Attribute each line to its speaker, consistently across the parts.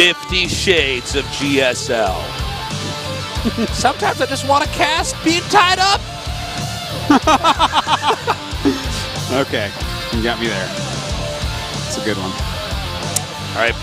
Speaker 1: 50 Shades of GSL. Sometimes I just want to cast being tied up.
Speaker 2: Okay, you got me there. It's a good one.
Speaker 1: All right.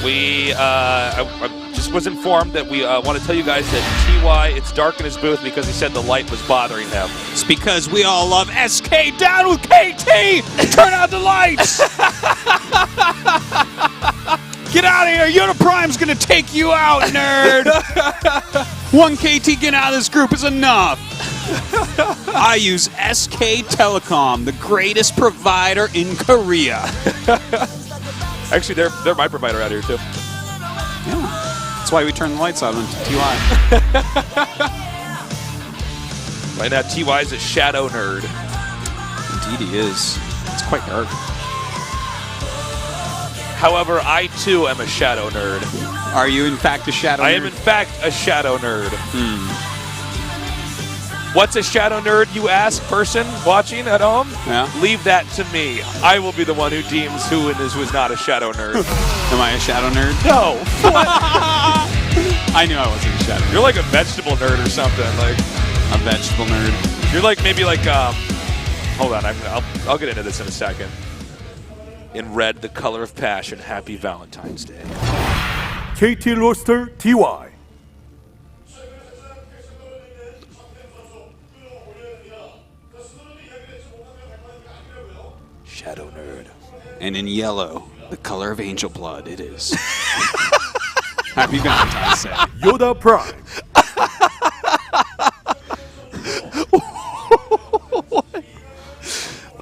Speaker 1: I just was informed that we want to tell you guys that TY, it's dark in his booth because he said the light was bothering him.
Speaker 2: It's because we all love SK. Down with KT! Turn out the lights! Get out of here! YoDa Prime's gonna take you out, nerd! One KT getting out of this group is enough. I use SK Telecom, the greatest provider in Korea.
Speaker 1: Actually, they're my provider out here, too.
Speaker 2: Yeah. That's why we turn the lights out on TY.
Speaker 1: Right now, TY is a shadow nerd.
Speaker 2: Indeed he is. It's quite dark.
Speaker 1: However, I, too, am a shadow nerd.
Speaker 2: Are you, in fact, a shadow nerd?
Speaker 1: I am, in fact, a shadow nerd. What's a shadow nerd, you ask, person watching at home?
Speaker 2: Yeah.
Speaker 1: Leave that to me. I will be the one who deems who is not a shadow nerd.
Speaker 2: Am I a shadow nerd?
Speaker 1: No. What?
Speaker 2: I knew I wasn't a shadow nerd.
Speaker 1: You're like a vegetable nerd or something. Like
Speaker 2: a vegetable nerd.
Speaker 1: You're like maybe like hold on, I'll get into this in a second. In red, the color of passion. Happy Valentine's Day.
Speaker 3: KT roster TY.
Speaker 1: Shadow nerd.
Speaker 2: And in yellow, the color of angel blood, it is. Happy Valentine's Day.
Speaker 3: YoDa Prime.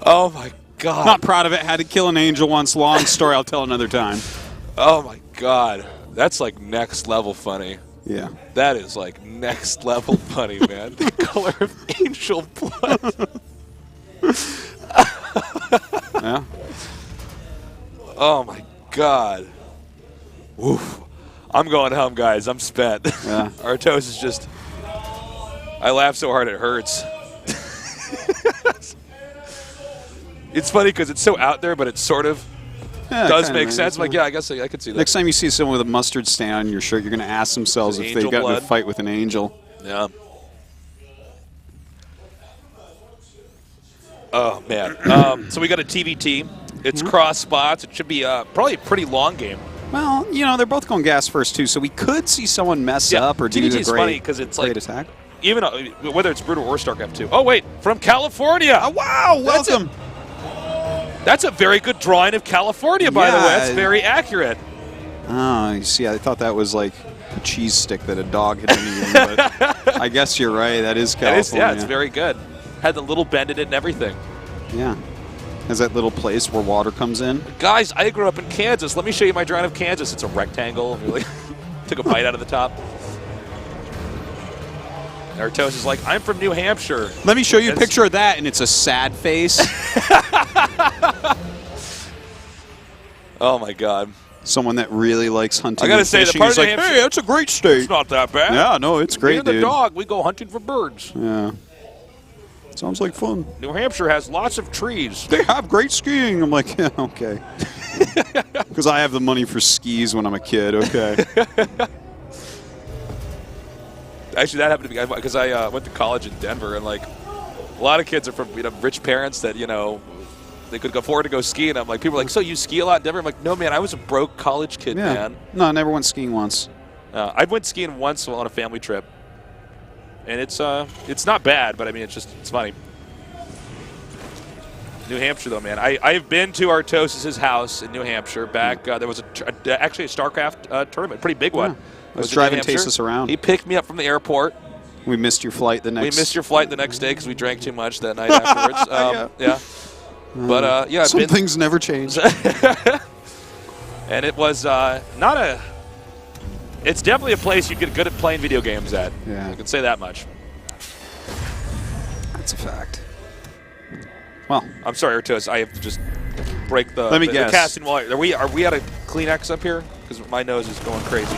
Speaker 1: Oh my God.
Speaker 2: Not proud of it. Had to kill an angel once. Long story. I'll tell another time.
Speaker 1: Oh my God. That's like next level funny.
Speaker 2: Yeah.
Speaker 1: That is like next level funny, man. The color of angel blood.
Speaker 2: Yeah.
Speaker 1: Oh my God. Woof. I'm going home, guys. I'm spent.
Speaker 2: Yeah.
Speaker 1: Our toast is just. I laugh so hard it hurts. It's funny because it's so out there, but it sort of does make sense. I'm like, yeah, I guess I could see that.
Speaker 2: Next time you see someone with a mustard stain on your shirt, you're going to ask themselves if they got in a fight with an angel.
Speaker 1: Yeah. Oh, man. So we got a TvT. It's cross spots. It should be probably a pretty long game.
Speaker 2: Well, you know, they're both going gas first, too, so we could see someone mess up or do
Speaker 1: TvT
Speaker 2: a
Speaker 1: is funny because it's like
Speaker 2: attack.
Speaker 1: Even whether it's Brutal or StarCraft II. Oh, wait. From California.
Speaker 2: Oh, wow. Welcome.
Speaker 1: That's a very good drawing of California, by the way. That's very accurate.
Speaker 2: Oh, you see, I thought that was like a cheese stick that a dog had been eating, but I guess you're right. That is California.
Speaker 1: Yeah, it's very good. Had the little bend in it and everything.
Speaker 2: Yeah. Has that little place where water comes in.
Speaker 1: Guys, I grew up in Kansas. Let me show you my drawing of Kansas. It's a rectangle. Really took a bite out of the top. Artos is like, I'm from New Hampshire.
Speaker 2: Let me show you a picture of that, and it's a sad face.
Speaker 1: Oh, my God.
Speaker 2: Someone that really likes hunting.
Speaker 1: I got to say, the part of New Hampshire,
Speaker 2: hey, that's a great state.
Speaker 1: It's not that bad.
Speaker 2: Yeah, no, it's great,
Speaker 1: dude. Me and the dog, we go hunting for birds.
Speaker 2: Yeah. Sounds like fun.
Speaker 1: New Hampshire has lots of trees.
Speaker 2: They have great skiing. I'm like, yeah, okay. Because I have the money for skis when I'm a kid, okay.
Speaker 1: Actually, that happened to me because I went to college in Denver, and like a lot of kids are from rich parents that they could afford to go ski, and I'm like, people are like, so you ski a lot in Denver? I'm like, no, man, I was a broke college kid, man.
Speaker 2: No, I never went skiing once.
Speaker 1: I went skiing once on a family trip, and it's not bad, but I mean it's funny. New Hampshire, though, man. I've been to Artos' house in New Hampshire. Back there was actually a StarCraft tournament, pretty big one.
Speaker 2: Yeah. I was driving Tasis around.
Speaker 1: He picked me up from the airport.
Speaker 2: We missed your flight the next.
Speaker 1: We missed your flight the next day because we drank too much that night afterwards. Yeah. But yeah,
Speaker 2: some things never change.
Speaker 1: And it was not a. It's definitely a place you get good at playing video games at.
Speaker 2: Yeah,
Speaker 1: I can say that much.
Speaker 2: That's a fact. Well,
Speaker 1: I'm sorry, Artos. I have to just break the.
Speaker 2: Let me guess.
Speaker 1: The casting wall. Are we at a Kleenex up here? Because my nose is going crazy.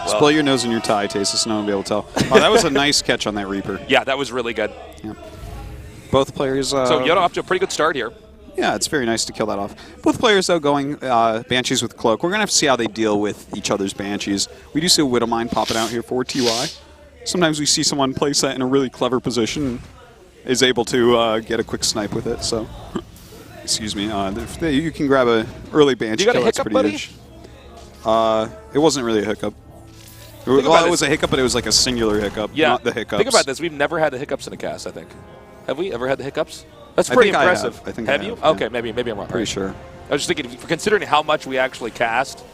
Speaker 2: Just blow your nose in your tie, Tasis, no one will be able to tell. Oh, that was a nice catch on that Reaper.
Speaker 1: Yeah, that was really good.
Speaker 2: Yeah. Both players.
Speaker 1: So YoDa off to a pretty good start here.
Speaker 2: Yeah, it's very nice to kill that off. Both players, though, going Banshees with Cloak. We're going to have to see how they deal with each other's Banshees. We do see a Widow Mine popping out here for TY. Sometimes we see someone place that in a really clever position and is able to get a quick snipe with it. So, excuse me. You can grab an early Banshee
Speaker 1: You got
Speaker 2: kill.
Speaker 1: a hiccup,
Speaker 2: That's pretty huge. It wasn't really a hiccup. Well, it was a hiccup, but it was like a singular hiccup, not the hiccups.
Speaker 1: Think about this. We've never had the hiccups in a cast, I think. Have we ever had the hiccups? That's pretty impressive.
Speaker 2: I think
Speaker 1: have
Speaker 2: I
Speaker 1: you?
Speaker 2: have,
Speaker 1: Okay, maybe I'm wrong.
Speaker 2: Pretty sure.
Speaker 1: I was just thinking, considering how much we actually cast,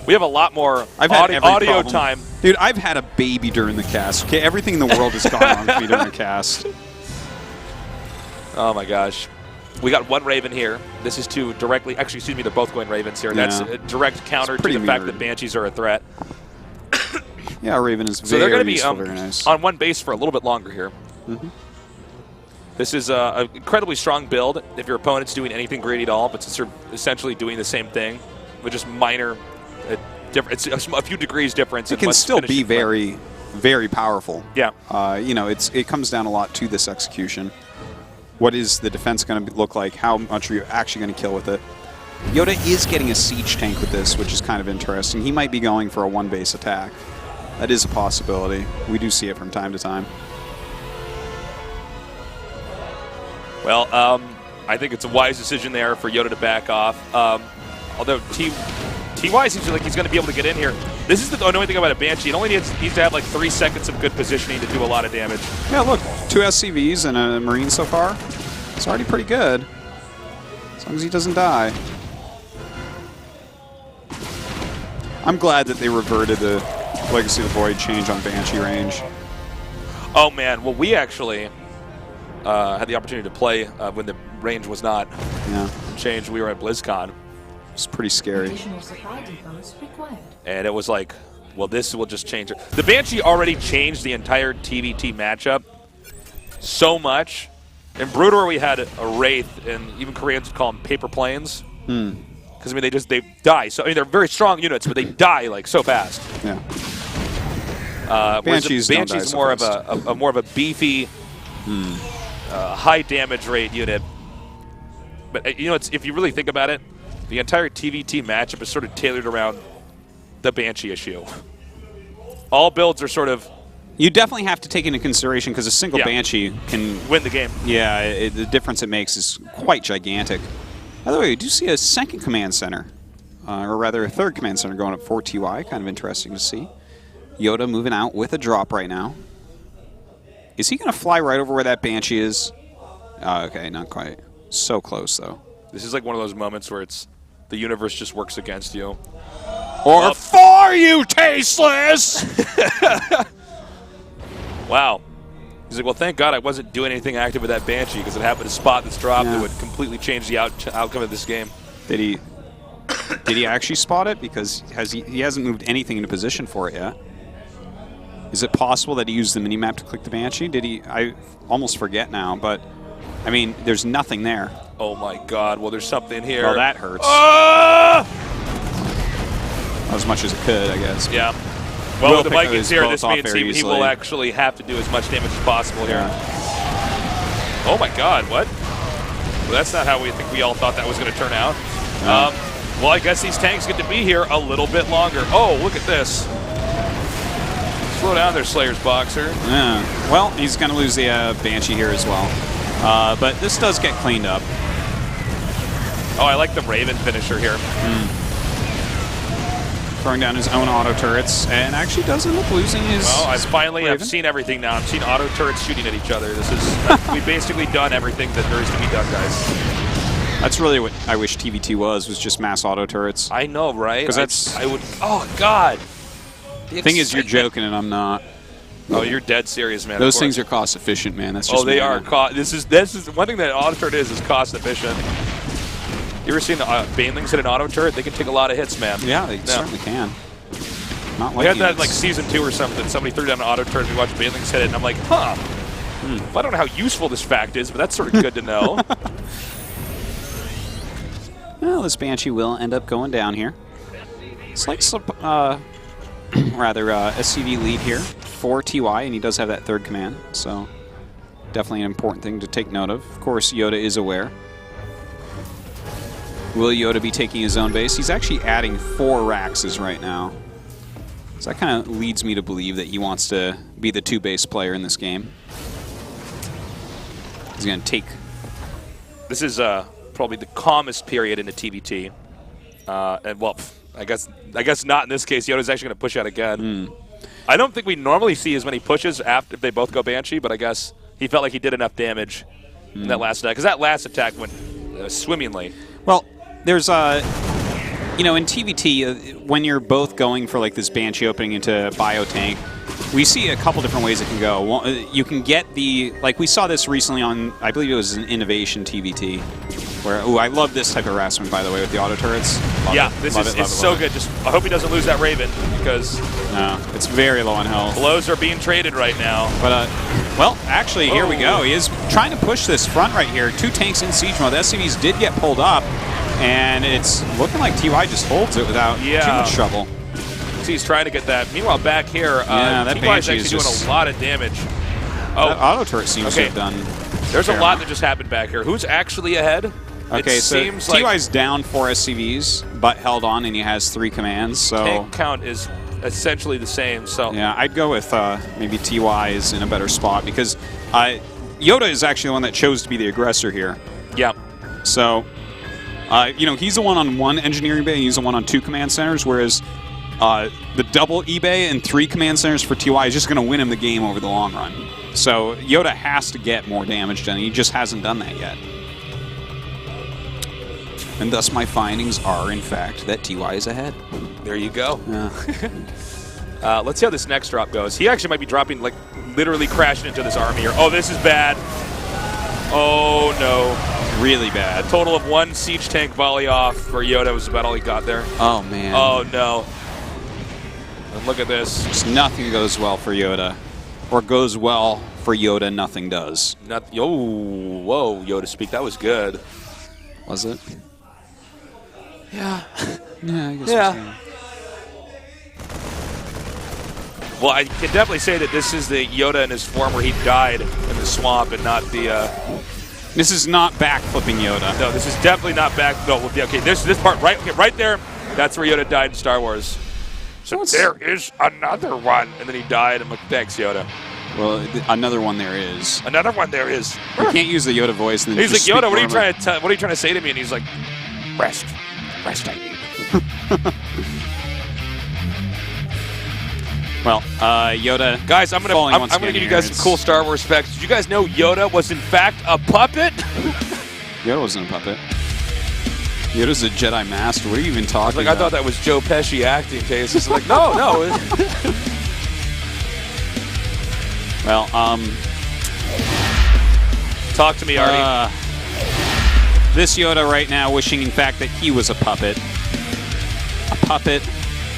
Speaker 1: we have a lot more audio
Speaker 2: problem.
Speaker 1: time.
Speaker 2: Dude, I've had a baby during the cast. Okay, everything in the world has gone wrong with me during the cast.
Speaker 1: Oh my gosh. We got one Raven here. This is to directly, actually, excuse me, they're both going Ravens here.
Speaker 2: Yeah.
Speaker 1: That's a direct counter to the fact that Banshees are a threat.
Speaker 2: Yeah, Raven is
Speaker 1: So they're
Speaker 2: very
Speaker 1: going to be
Speaker 2: very nice.
Speaker 1: on one base for a little bit longer here. This is an incredibly strong build if your opponent's doing anything greedy at all, but since they're essentially doing the same thing with just minor difference, it's a few degrees difference.
Speaker 2: It can still be very, very powerful.
Speaker 1: Yeah.
Speaker 2: You know, it comes down a lot to this execution. What is the defense going to look like? How much are you actually going to kill with it? YoDa is getting a siege tank with this, which is kind of interesting. He might be going for a one-base attack. That is a possibility. We do see it from time to time.
Speaker 1: Well, I think it's a wise decision there for YoDa to back off. Although TY seems like he's going to be able to get in here. This is the annoying thing about a Banshee. It only needs to have like 3 seconds of good positioning to do a lot of damage.
Speaker 2: Yeah, look, 2 SCVs and a Marine so far. It's already pretty good. As long as he doesn't die. I'm glad that they reverted the Legacy of the Void change on Banshee range.
Speaker 1: Oh man, well we actually had the opportunity to play when the range was not changed. We were at BlizzCon.
Speaker 2: It's pretty scary.
Speaker 4: Additional supply depots required.
Speaker 1: And it was like, well, this will just change it. The Banshee already changed the entire TvT matchup so much. In Broodor, we had a Wraith, and even Koreans would call them paper planes. Because, I mean, they die. So, I mean, they're very strong units, but they die, like, so fast.
Speaker 2: Yeah.
Speaker 1: Banshee's more of a beefy, high damage rate unit. But, you know, if you really think about it, the entire TvT matchup is sort of tailored around the Banshee issue. All builds are sort of...
Speaker 2: You definitely have to take into consideration because a single Banshee can...
Speaker 1: win the game.
Speaker 2: Yeah, the difference it makes is quite gigantic. By the way, we do see a second command center. Or rather, a third command center going up for TY. Kind of interesting to see. YoDa moving out with a drop right now. Is he going to fly right over where that Banshee is? Okay, not quite. So close, though.
Speaker 1: This is like one of those moments where it's the universe just works against you.
Speaker 2: Or for you, tasteless!
Speaker 1: Wow. He's like, well, thank God I wasn't doing anything active with that Banshee because it happened to spot this drop that would completely change the outcome of this game.
Speaker 2: Did he actually spot it? Because he hasn't moved anything into position for it yet. Is it possible that he used the minimap to click the Banshee? Did he? I almost forget now, but I mean, there's nothing there.
Speaker 1: Oh my God! Well, there's something here.
Speaker 2: Well, that hurts. As much as it could, I guess.
Speaker 1: Yeah. Well, with the Vikings here, this means he will actually have to do as much damage as possible here. Oh my God! What? Well, that's not how we all thought that was going to turn out. Well, I guess these tanks get to be here a little bit longer. Oh, look at this. Slow down there, Slayer's Boxer.
Speaker 2: Yeah. Well, he's going to lose the Banshee here as well. But this does get cleaned up.
Speaker 1: Oh, I like the Raven finisher here.
Speaker 2: Throwing down his own auto turrets, and actually does end up losing his.
Speaker 1: Well, I've seen everything now. I've seen auto turrets shooting at each other. This is we've basically done everything that there is to be done, guys.
Speaker 2: That's really what I wish TvT was just mass auto turrets.
Speaker 1: I know, right?
Speaker 2: Because that's.
Speaker 1: I would. Oh God.
Speaker 2: The thing is, you're joking, and I'm not.
Speaker 1: Oh, you're dead serious, man.
Speaker 2: Those things are cost efficient, man. That's just.
Speaker 1: Oh, they are. This is one thing that auto turret is cost efficient. You ever seen Banelings hit an auto turret? They can take a lot of hits, man.
Speaker 2: Yeah, they certainly can. Not like
Speaker 1: we had that like season 2 or something. Somebody threw down an auto turret and we watched Banelings hit it, and I'm like, huh. I don't know how useful this fact is, but that's sort of good to know.
Speaker 2: Well, this Banshee will end up going down here. Slight SCV lead here for TY, and he does have that third command, so definitely an important thing to take note of. Of course, YoDa is aware. Will YoDa be taking his own base? He's actually adding 4 Raxes right now. So that kind of leads me to believe that he wants to be the 2-base player in this game. He's going to take...
Speaker 1: This is probably the calmest period in the TvT. And, well, I guess not in this case. YoDa's actually going to push out again. I don't think we normally see as many pushes after if they both go Banshee, but I guess he felt like he did enough damage in that last attack. Because that last attack went swimmingly.
Speaker 2: Well, there's you know, in TvT, when you're both going for like this Banshee opening into Bio Tank, we see a couple different ways it can go. You can get the, like we saw this recently on, I believe it was an Innovation TvT, where, ooh, I love this type of harassment, by the way, with the auto turrets.
Speaker 1: This is so good. Just I hope he doesn't lose that Raven, because
Speaker 2: no, it's very low on health.
Speaker 1: Blows are being traded right now.
Speaker 2: But, well, actually, here we go. He is trying to push this front right here. 2 tanks in siege mode. The SCVs did get pulled up, and it's looking like TY just holds it without too much trouble.
Speaker 1: He's trying to get that. Meanwhile, back here,
Speaker 2: that
Speaker 1: TY's
Speaker 2: Banshee
Speaker 1: actually
Speaker 2: is
Speaker 1: doing
Speaker 2: just,
Speaker 1: a lot of damage.
Speaker 2: That auto turret seems to have done.
Speaker 1: There's a lot that just happened back here. Who's actually ahead?
Speaker 2: Okay,
Speaker 1: it
Speaker 2: so
Speaker 1: seems like
Speaker 2: TY's down 4 SCVs, but held on, and he has 3 commands. So
Speaker 1: tank count is essentially the same. So
Speaker 2: yeah, I'd go with maybe TY is in a better spot, because YoDa is actually the one that chose to be the aggressor here.
Speaker 1: Yeah.
Speaker 2: So you know, he's the one on 1 engineering bay, and he's the one on 2 command centers, whereas the double eBay and 3 command centers for TY is just going to win him the game over the long run. So YoDa has to get more damage done. He just hasn't done that yet. And thus my findings are, in fact, that TY is ahead.
Speaker 1: There you go.
Speaker 2: Yeah.
Speaker 1: Let's see how this next drop goes. He actually might be dropping, like, literally crashing into this army here. Oh, this is bad. Oh, no.
Speaker 2: Really bad.
Speaker 1: A total of 1 siege tank volley off for YoDa was about all he got there.
Speaker 2: Oh, man.
Speaker 1: Oh, no. And look at this.
Speaker 2: Just nothing goes well for YoDa. Or goes well for YoDa, nothing does.
Speaker 1: Whoa, YoDa speak. That was good.
Speaker 2: Was it?
Speaker 1: Yeah.
Speaker 2: Yeah, I guess
Speaker 1: yeah. Well, I can definitely say that this is the YoDa in his form where he died in the swamp and not the...
Speaker 2: This is not backflipping YoDa.
Speaker 1: No, this is definitely not back... No, okay, this part right there, that's where YoDa died in Star Wars. So there is another one. And then he died. I'm like, thanks, YoDa.
Speaker 2: Well, another one there is.
Speaker 1: Another one there is.
Speaker 2: You can't use the YoDa voice. And then
Speaker 1: he's
Speaker 2: just
Speaker 1: like, YoDa, what are you trying to say to me? And he's like, rest. Rest, I need.
Speaker 2: Well, YoDa.
Speaker 1: Guys, I'm gonna give you guys some cool Star Wars facts. Did you guys know YoDa was in fact a puppet?
Speaker 2: YoDa wasn't a puppet. YoDa's a Jedi Master. What are you even talking about?
Speaker 1: I thought that was Joe Pesci acting. Case. It's like, no.
Speaker 2: Well,
Speaker 1: talk to me, Artie.
Speaker 2: This YoDa right now wishing, in fact, that he was a puppet. A puppet.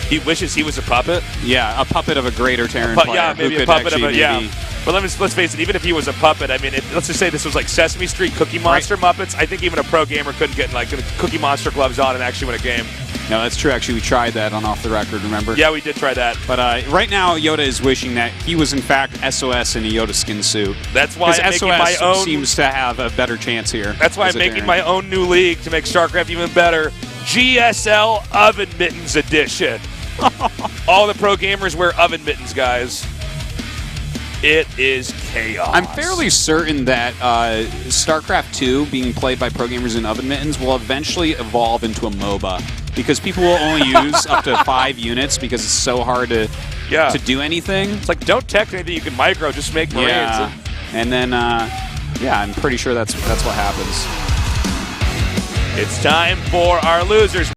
Speaker 1: He wishes he was a puppet?
Speaker 2: Yeah, a puppet of a greater Terran player.
Speaker 1: Yeah, maybe a puppet of a, yeah. But let's face it, even if he was a puppet, I mean, let's just say this was like Sesame Street Cookie Monster Muppets, I think even a pro gamer couldn't get like Cookie Monster gloves on and actually win a game.
Speaker 2: No, that's true. Actually, we tried that on Off the Record, remember?
Speaker 1: Yeah, we did try that.
Speaker 2: But right now, YoDa is wishing that he was, in fact, SOS in a YoDa skin suit.
Speaker 1: That's why I'm making my own...
Speaker 2: seems to have a better chance here.
Speaker 1: That's why I'm making my own new league to make StarCraft even better. GSL Oven Mittens Edition. All the pro gamers wear oven mittens, guys. It is chaos.
Speaker 2: I'm fairly certain that StarCraft II, being played by pro gamers in oven mittens, will eventually evolve into a MOBA. Because people will only use up to 5 units because it's so hard to do anything.
Speaker 1: It's like, don't tech anything you can micro, just make Marines.
Speaker 2: Yeah. And then, yeah, I'm pretty sure that's what happens.
Speaker 1: It's time for our losers.